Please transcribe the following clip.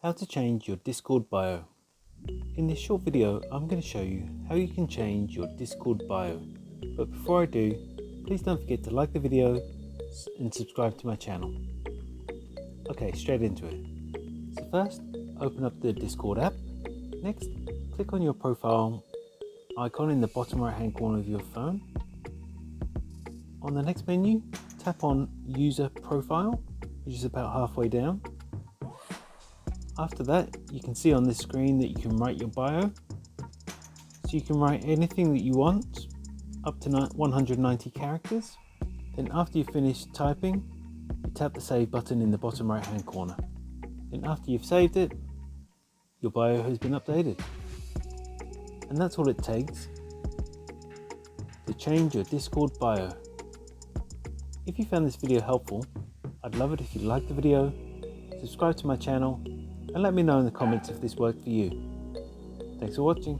How to change your Discord bio. In this short video, I'm going to show you how you can change your Discord bio. But before I do, please don't forget to like the video and subscribe to my channel. Okay, straight into it. So first, open up the Discord app. Next, click on your profile icon in the bottom right hand corner of your phone. On the next menu, tap on User Profile, which is about halfway down. After that, you can see on this screen that you can write your bio. So you can write anything that you want, up to 190 characters. Then after you've finished typing, you tap the save button in the bottom right hand corner. Then after you've saved it, your bio has been updated. And that's all it takes to change your Discord bio. If you found this video helpful, I'd love it if you liked the video, subscribe to my channel, and let me know in the comments if this worked for you. Thanks for watching.